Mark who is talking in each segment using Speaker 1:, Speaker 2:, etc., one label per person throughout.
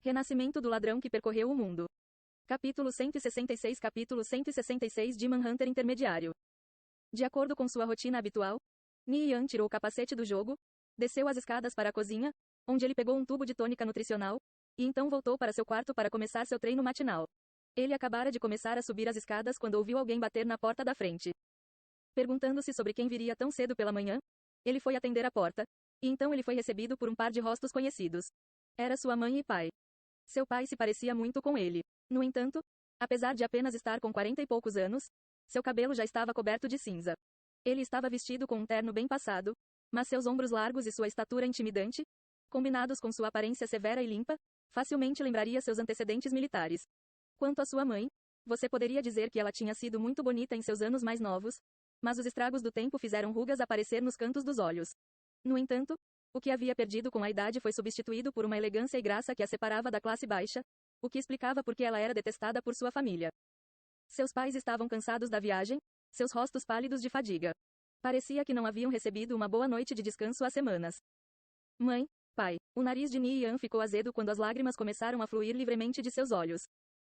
Speaker 1: Renascimento do ladrão que percorreu o mundo. Capítulo 166 de Manhunter Intermediário. De acordo com sua rotina habitual, Ni-Yan tirou o capacete do jogo, desceu as escadas para a cozinha, onde ele pegou um tubo de tônica nutricional, e então voltou para seu quarto para começar seu treino matinal. Ele acabara de começar a subir as escadas quando ouviu alguém bater na porta da frente. Perguntando-se sobre quem viria tão cedo pela manhã, ele foi atender a porta, e então ele foi recebido por um par de rostos conhecidos. Era sua mãe e pai. Seu pai se parecia muito com ele. No entanto, apesar de apenas estar com 40 e poucos anos, seu cabelo já estava coberto de cinza. Ele estava vestido com um terno bem passado, mas seus ombros largos e sua estatura intimidante, combinados com sua aparência severa e limpa, facilmente lembraria seus antecedentes militares. Quanto à sua mãe, você poderia dizer que ela tinha sido muito bonita em seus anos mais novos, mas os estragos do tempo fizeram rugas aparecer nos cantos dos olhos. No entanto, o que havia perdido com a idade foi substituído por uma elegância e graça que a separava da classe baixa, o que explicava por que ela era detestada por sua família. Seus pais estavam cansados da viagem, seus rostos pálidos de fadiga. Parecia que não haviam recebido uma boa noite de descanso há semanas. Mãe, pai, o nariz de Ni-Yan ficou azedo quando as lágrimas começaram a fluir livremente de seus olhos.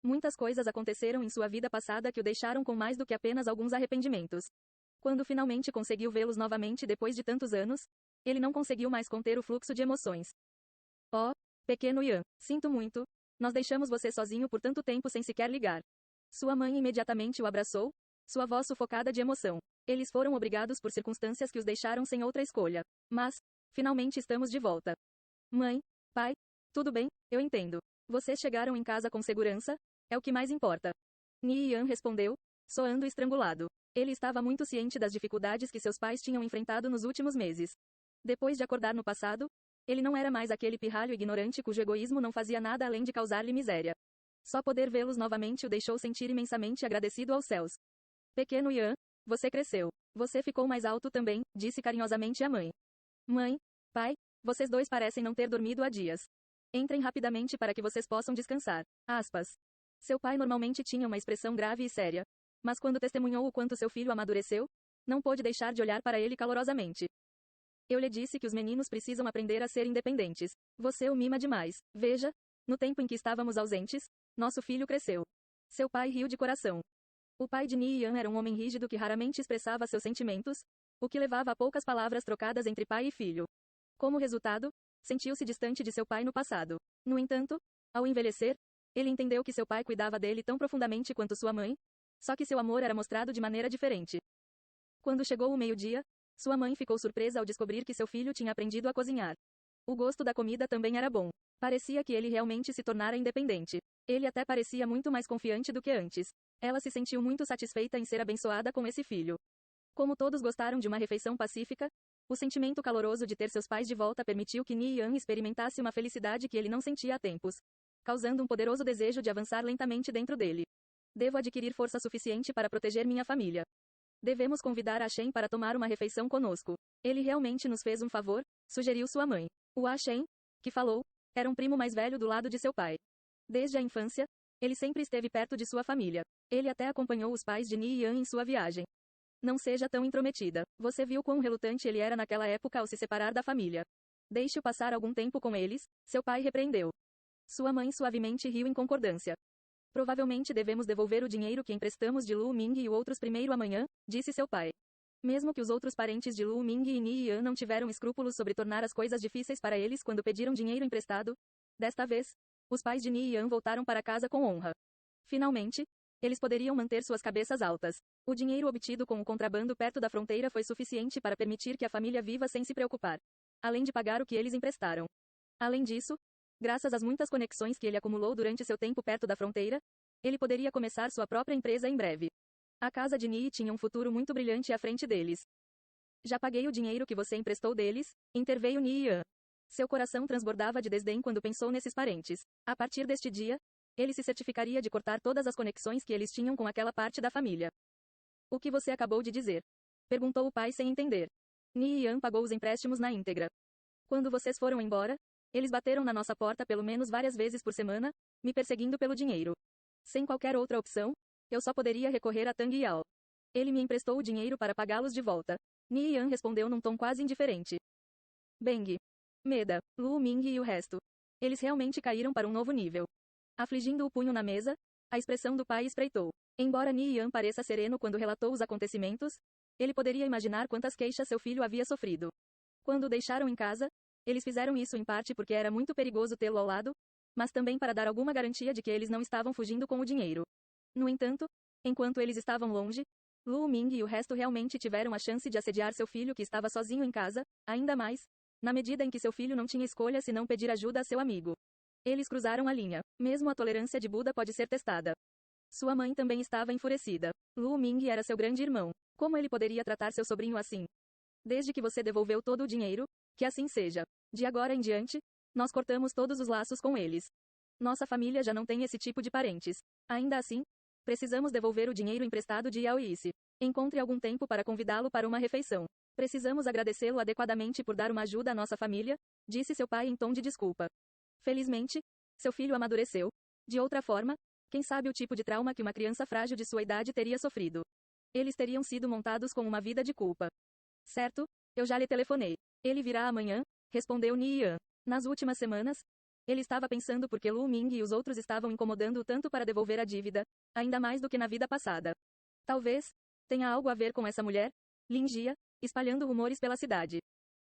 Speaker 1: Muitas coisas aconteceram em sua vida passada que o deixaram com mais do que apenas alguns arrependimentos. Quando finalmente conseguiu vê-los novamente depois de tantos anos, ele não conseguiu mais conter o fluxo de emoções. Oh, pequeno Yan, sinto muito, nós deixamos você sozinho por tanto tempo sem sequer ligar. Sua mãe imediatamente o abraçou, sua voz sufocada de emoção. Eles foram obrigados por circunstâncias que os deixaram sem outra escolha. Mas, finalmente estamos de volta. Mãe, pai, tudo bem, eu entendo. Vocês chegaram em casa com segurança? É o que mais importa. Ni-Yan respondeu, soando estrangulado. Ele estava muito ciente das dificuldades que seus pais tinham enfrentado nos últimos meses. Depois de acordar no passado, ele não era mais aquele pirralho ignorante cujo egoísmo não fazia nada além de causar-lhe miséria. Só poder vê-los novamente o deixou sentir imensamente agradecido aos céus. Pequeno Yan, você cresceu. Você ficou mais alto também, disse carinhosamente a mãe. Mãe, pai, vocês dois parecem não ter dormido há dias. Entrem rapidamente para que vocês possam descansar. Aspas. Seu pai normalmente tinha uma expressão grave e séria, mas quando testemunhou o quanto seu filho amadureceu, não pôde deixar de olhar para ele calorosamente. Eu lhe disse que os meninos precisam aprender a ser independentes. Você o mima demais. Veja, no tempo em que estávamos ausentes, nosso filho cresceu. Seu pai riu de coração. O pai de Ni-Yan era um homem rígido que raramente expressava seus sentimentos, o que levava a poucas palavras trocadas entre pai e filho. Como resultado, sentiu-se distante de seu pai no passado. No entanto, ao envelhecer, ele entendeu que seu pai cuidava dele tão profundamente quanto sua mãe, só que seu amor era mostrado de maneira diferente. Quando chegou o meio-dia, sua mãe ficou surpresa ao descobrir que seu filho tinha aprendido a cozinhar. O gosto da comida também era bom. Parecia que ele realmente se tornara independente. Ele até parecia muito mais confiante do que antes. Ela se sentiu muito satisfeita em ser abençoada com esse filho. Como todos gostaram de uma refeição pacífica, o sentimento caloroso de ter seus pais de volta permitiu que Ni-Yan experimentasse uma felicidade que ele não sentia há tempos, causando um poderoso desejo de avançar lentamente dentro dele. Devo adquirir força suficiente para proteger minha família. Devemos convidar a Shen para tomar uma refeição conosco. Ele realmente nos fez um favor, sugeriu sua mãe. O A Shen, que falou, era um primo mais velho do lado de seu pai. Desde a infância, ele sempre esteve perto de sua família. Ele até acompanhou os pais de Ni-Yan em sua viagem. Não seja tão intrometida. Você viu quão relutante ele era naquela época ao se separar da família. Deixe-o passar algum tempo com eles, seu pai repreendeu. Sua mãe suavemente riu em concordância. Provavelmente devemos devolver o dinheiro que emprestamos de Lu Ming e outros primeiro amanhã, disse seu pai. Mesmo que os outros parentes de Lu Ming e Ni-Yan não tiveram escrúpulos sobre tornar as coisas difíceis para eles quando pediram dinheiro emprestado, desta vez, os pais de Ni-Yan voltaram para casa com honra. Finalmente, eles poderiam manter suas cabeças altas. O dinheiro obtido com o contrabando perto da fronteira foi suficiente para permitir que a família viva sem se preocupar, além de pagar o que eles emprestaram. Além disso, graças às muitas conexões que ele acumulou durante seu tempo perto da fronteira, ele poderia começar sua própria empresa em breve. A casa de Ni tinha um futuro muito brilhante à frente deles. Já paguei o dinheiro que você emprestou deles, interveio Ni-Yan. Seu coração transbordava de desdém quando pensou nesses parentes. A partir deste dia, ele se certificaria de cortar todas as conexões que eles tinham com aquela parte da família. O que você acabou de dizer? Perguntou o pai sem entender. Ni-Yan pagou os empréstimos na íntegra. Quando vocês foram embora, eles bateram na nossa porta pelo menos várias vezes por semana, me perseguindo pelo dinheiro. Sem qualquer outra opção, eu só poderia recorrer a Tang Yao. Ele me emprestou o dinheiro para pagá-los de volta. Ni-Yan respondeu num tom quase indiferente. Beng, Meda, Lu Ming e o resto. Eles realmente caíram para um novo nível. Afligindo o punho na mesa, a expressão do pai espreitou. Embora Ni-Yan pareça sereno quando relatou os acontecimentos, ele poderia imaginar quantas queixas seu filho havia sofrido. Quando o deixaram em casa, eles fizeram isso em parte porque era muito perigoso tê-lo ao lado, mas também para dar alguma garantia de que eles não estavam fugindo com o dinheiro. No entanto, enquanto eles estavam longe, Lu Ming e o resto realmente tiveram a chance de assediar seu filho que estava sozinho em casa, ainda mais, na medida em que seu filho não tinha escolha senão pedir ajuda a seu amigo. Eles cruzaram a linha. Mesmo a tolerância de Buda pode ser testada. Sua mãe também estava enfurecida. Lu Ming era seu grande irmão. Como ele poderia tratar seu sobrinho assim? Desde que você devolveu todo o dinheiro, que assim seja. De agora em diante, nós cortamos todos os laços com eles. Nossa família já não tem esse tipo de parentes. Ainda assim, precisamos devolver o dinheiro emprestado de Yao Yisi. Encontre algum tempo para convidá-lo para uma refeição. Precisamos agradecê-lo adequadamente por dar uma ajuda à nossa família, disse seu pai em tom de desculpa. Felizmente, seu filho amadureceu. De outra forma, quem sabe o tipo de trauma que uma criança frágil de sua idade teria sofrido. Eles teriam sido montados com uma vida de culpa. Certo, eu já lhe telefonei. Ele virá amanhã, respondeu Ni-Yan. Nas últimas semanas, ele estava pensando por que Lu Ming e os outros estavam incomodando tanto para devolver a dívida, ainda mais do que na vida passada. Talvez tenha algo a ver com essa mulher, Lin Jia, espalhando rumores pela cidade.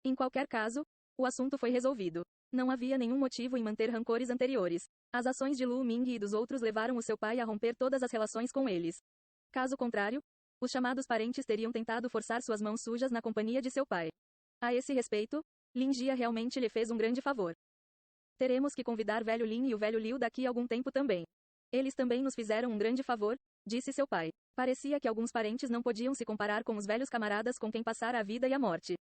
Speaker 1: Em qualquer caso, o assunto foi resolvido. Não havia nenhum motivo em manter rancores anteriores. As ações de Lu Ming e dos outros levaram o seu pai a romper todas as relações com eles. Caso contrário, os chamados parentes teriam tentado forçar suas mãos sujas na companhia de seu pai. A esse respeito, Lin Jia realmente lhe fez um grande favor. Teremos que convidar velho Lin e o velho Liu daqui a algum tempo também. Eles também nos fizeram um grande favor, disse seu pai. Parecia que alguns parentes não podiam se comparar com os velhos camaradas com quem passara a vida e a morte.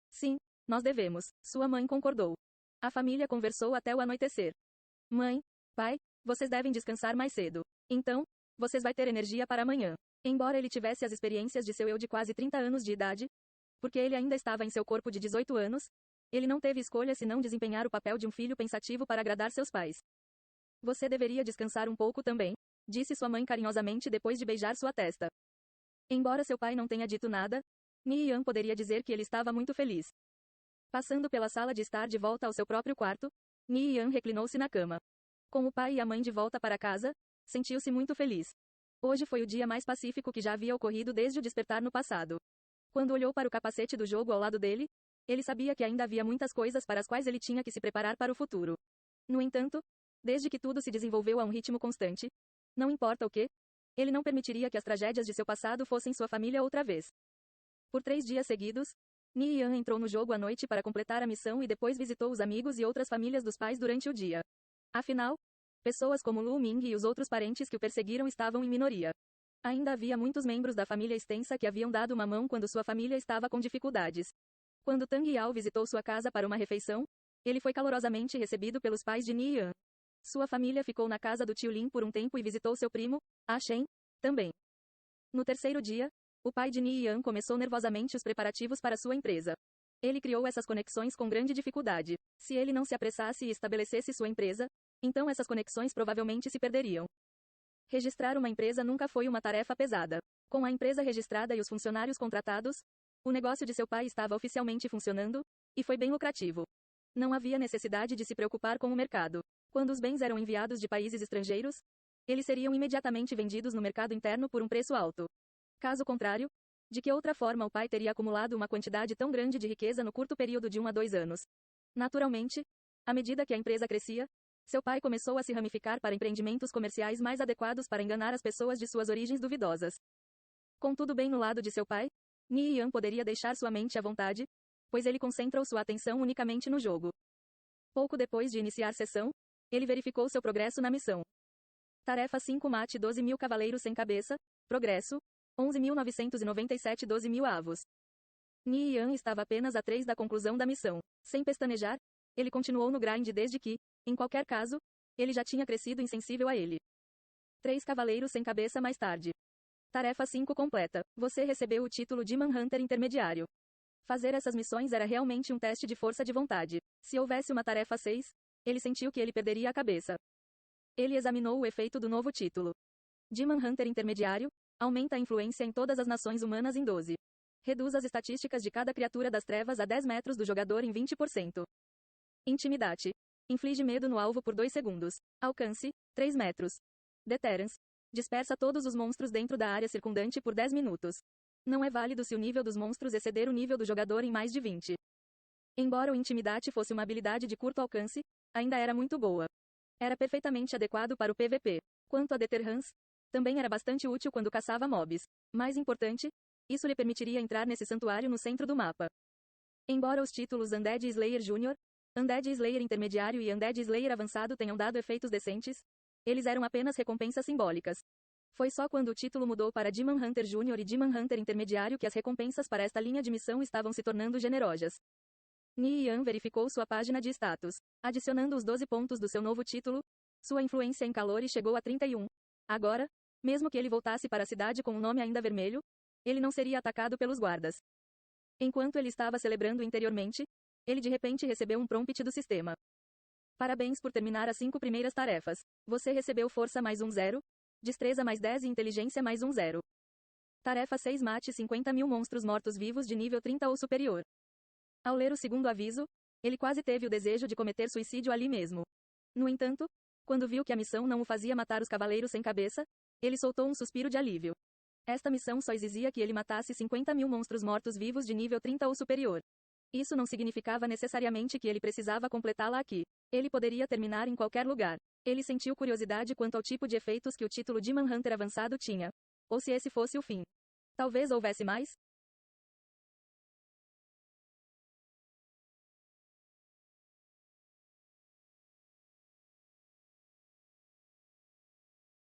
Speaker 1: Sim, nós devemos, sua mãe concordou. A família conversou até o anoitecer. Mãe, pai, vocês devem descansar mais cedo. Então, vocês vai ter energia para amanhã. Embora ele tivesse as experiências de seu eu de quase 30 anos de idade, porque ele ainda estava em seu corpo de 18 anos, ele não teve escolha senão desempenhar o papel de um filho pensativo para agradar seus pais. Você deveria descansar um pouco também, disse sua mãe carinhosamente depois de beijar sua testa. Embora seu pai não tenha dito nada, Ni-Yan poderia dizer que ele estava muito feliz. Passando pela sala de estar de volta ao seu próprio quarto, Ni-Yan reclinou-se na cama. Com o pai e a mãe de volta para casa, sentiu-se muito feliz. Hoje foi o dia mais pacífico que já havia ocorrido desde o despertar no passado. Quando olhou para o capacete do jogo ao lado dele, ele sabia que ainda havia muitas coisas para as quais ele tinha que se preparar para o futuro. No entanto, desde que tudo se desenvolveu a um ritmo constante, não importa o que, ele não permitiria que as tragédias de seu passado fossem sua família outra vez. Por 3 dias seguidos, Ni-Yan entrou no jogo à noite para completar a missão e depois visitou os amigos e outras famílias dos pais durante o dia. Afinal, pessoas como Lu Ming e os outros parentes que o perseguiram estavam em minoria. Ainda havia muitos membros da família extensa que haviam dado uma mão quando sua família estava com dificuldades. Quando Tang Yao visitou sua casa para uma refeição, ele foi calorosamente recebido pelos pais de Ni-Yan. Sua família ficou na casa do tio Lin por um tempo e visitou seu primo, A Shen, também. No terceiro dia, o pai de Ni-Yan começou nervosamente os preparativos para sua empresa. Ele criou essas conexões com grande dificuldade. Se ele não se apressasse e estabelecesse sua empresa, então essas conexões provavelmente se perderiam. Registrar uma empresa nunca foi uma tarefa pesada. Com a empresa registrada e os funcionários contratados, o negócio de seu pai estava oficialmente funcionando, e foi bem lucrativo. Não havia necessidade de se preocupar com o mercado. Quando os bens eram enviados de países estrangeiros, eles seriam imediatamente vendidos no mercado interno por um preço alto. Caso contrário, de que outra forma o pai teria acumulado uma quantidade tão grande de riqueza no curto período de 1 a 2 anos? Naturalmente, à medida que a empresa crescia, seu pai começou a se ramificar para empreendimentos comerciais mais adequados para enganar as pessoas de suas origens duvidosas. Com tudo bem no lado de seu pai, Ni-Yan poderia deixar sua mente à vontade, pois ele concentrou sua atenção unicamente no jogo. Pouco depois de iniciar sessão, ele verificou seu progresso na missão. Tarefa 5 Mate 12.000 cavaleiros sem cabeça, progresso, 11.997 12.000 avos. Ni-Yan estava apenas a 3 da conclusão da missão. Sem pestanejar, ele continuou no grind desde que, em qualquer caso, ele já tinha crescido insensível a ele. 3 cavaleiros sem cabeça mais tarde. Tarefa 5 completa. Você recebeu o título de Manhunter intermediário. Fazer essas missões era realmente um teste de força de vontade. Se houvesse uma tarefa 6, ele sentiu que ele perderia a cabeça. Ele examinou o efeito do novo título. Demon Hunter intermediário, aumenta a influência em todas as nações humanas em 12. Reduz as estatísticas de cada criatura das trevas a 10 metros do jogador em 20%. Intimidate. Inflige medo no alvo por 2 segundos. Alcance, 3 metros. Deterrence. Dispersa todos os monstros dentro da área circundante por 10 minutos. Não é válido se o nível dos monstros exceder o nível do jogador em mais de 20. Embora o Intimidate fosse uma habilidade de curto alcance, ainda era muito boa. Era perfeitamente adequado para o PVP. Quanto a Deterrence, também era bastante útil quando caçava mobs. Mais importante, isso lhe permitiria entrar nesse santuário no centro do mapa. Embora os títulos Undead Slayer Jr., Undead Slayer Intermediário e Undead Slayer Avançado tenham dado efeitos decentes, eles eram apenas recompensas simbólicas. Foi só quando o título mudou para Demon Hunter Jr. e Demon Hunter Intermediário que as recompensas para esta linha de missão estavam se tornando generosas. Nian verificou sua página de status. Adicionando os 12 pontos do seu novo título, sua influência em Calori chegou a 31. Agora, mesmo que ele voltasse para a cidade com o nome ainda vermelho, ele não seria atacado pelos guardas. Enquanto ele estava celebrando interiormente, ele de repente recebeu um prompt do sistema. Parabéns por terminar as 5 primeiras tarefas. Você recebeu força mais 0, destreza mais 10 e inteligência mais 0. Tarefa 6: mate 50.000 monstros mortos-vivos de nível 30 ou superior. Ao ler o segundo aviso, ele quase teve o desejo de cometer suicídio ali mesmo. No entanto, quando viu que a missão não o fazia matar os cavaleiros sem cabeça, ele soltou um suspiro de alívio. Esta missão só exigia que ele matasse 50.000 monstros mortos-vivos de nível 30 ou superior. Isso não significava necessariamente que ele precisava completá-la aqui. Ele poderia terminar em qualquer lugar. Ele sentiu curiosidade quanto ao tipo de efeitos que o título Demon Hunter Avançado tinha. Ou se esse fosse o fim. Talvez houvesse mais?